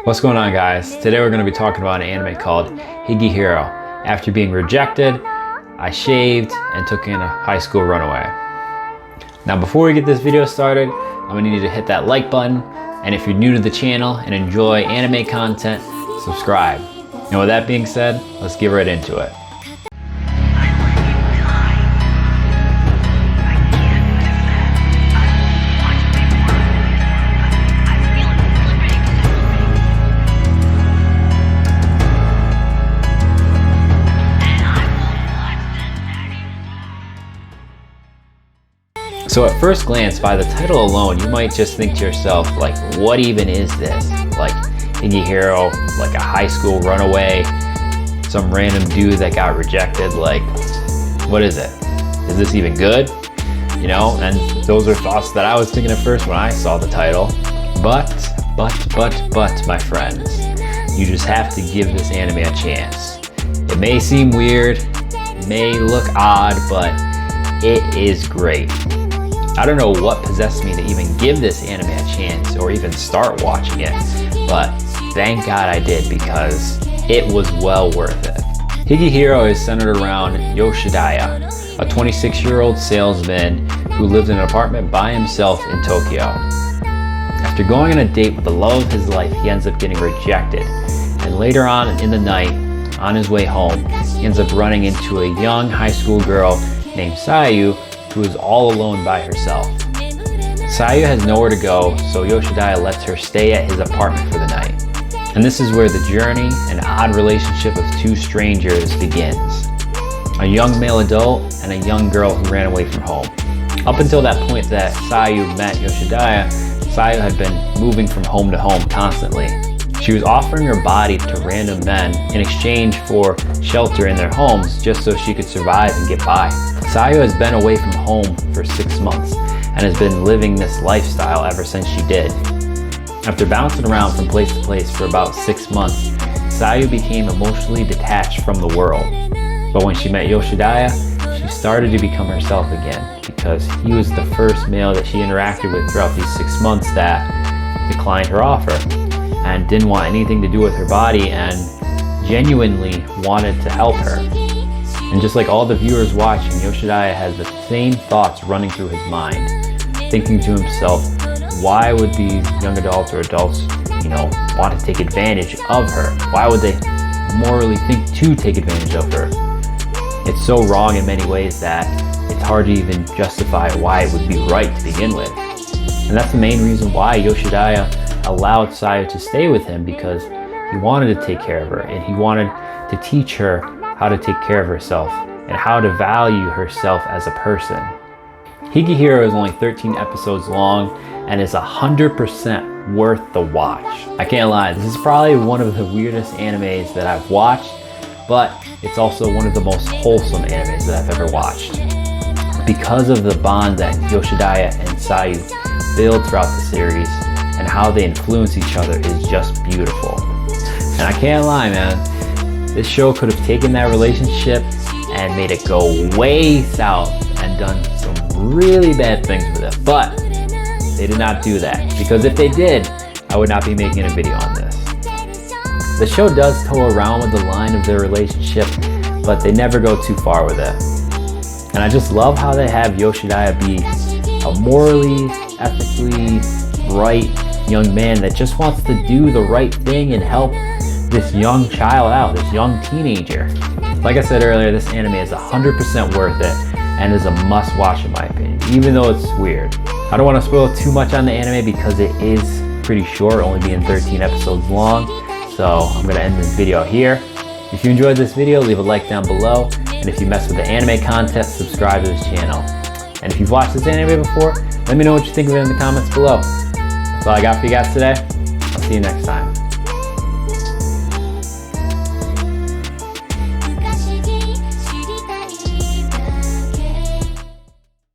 What's going on, guys? Today we're going to be talking about an anime called Higehiro. After being rejected, I shaved and took in a high school runaway. Now before we get this video started, I'm going to need you to hit that like button, and if you're new to the channel and enjoy anime content, subscribe. And with that being said, let's get right into it. So at first glance, by the title alone, you might just think to yourself, like, what even is this? Like, Higehiro, like a high school runaway, some random dude that got rejected, like, what is it? Is this even good? You know, and those are thoughts that I was thinking at first when I saw the title. But, my friends, you just have to give this anime a chance. It may seem weird, it may look odd, but it is great. I don't know what possessed me to even give this anime a chance or even start watching it, but thank God I did, because it was well worth it. Higehiro is centered around Yoshidaya, a 26-year-old salesman who lived in an apartment by himself in Tokyo. After going on a date with the love of his life, he ends up getting rejected, and later on in the night, on his way home, he ends up running into a young high school girl named Sayu, who is all alone by herself. Sayu has nowhere to go, so Yoshidaya lets her stay at his apartment for the night. And this is where the journey and odd relationship of two strangers begins. A young male adult and a young girl who ran away from home. Up until that point that Sayu met Yoshidaya, Sayu had been moving from home to home constantly. She was offering her body to random men in exchange for shelter in their homes just so she could survive and get by. Sayu has been away from home for 6 months and has been living this lifestyle ever since she did. After bouncing around from place to place for about 6 months, Sayu became emotionally detached from the world. But when she met Yoshidaya, she started to become herself again, because he was the first male that she interacted with throughout these 6 months that declined her offer and didn't want anything to do with her body and genuinely wanted to help her. And just like all the viewers watching, Yoshidaya has the same thoughts running through his mind, thinking to himself, why would these young adults or adults, want to take advantage of her? Why would they morally think to take advantage of her? It's so wrong in many ways that it's hard to even justify why it would be right to begin with. And that's the main reason why Yoshidaya allowed Sayu to stay with him, because he wanted to take care of her and he wanted to teach her how to take care of herself and how to value herself as a person. Higehiro is only 13 episodes long and is 100% worth the watch. I can't lie, this is probably one of the weirdest animes that I've watched, but it's also one of the most wholesome animes that I've ever watched. Because of the bond that Yoshidaya and Sayu build throughout the series and how they influence each other is just beautiful. And I can't lie, man, this show could have taken that relationship and made it go way south and done some really bad things with it. But they did not do that, because if they did, I would not be making a video on this. The show does toe around with the line of their relationship, but they never go too far with it. And I just love how they have Yoshidaya be a morally, ethically right young man that just wants to do the right thing and help this young child out, this young teenager. Like I said earlier, this anime is 100% worth it and is a must watch in my opinion, even though it's weird. I don't want to spoil too much on the anime because it is pretty short, only being 13 episodes long. So I'm going to end this video here. If you enjoyed this video, leave a like down below. And if you mess with the anime content, subscribe to this channel. And if you've watched this anime before, let me know what you think of it in the comments below. That's all I got for you guys today. I'll see you next time.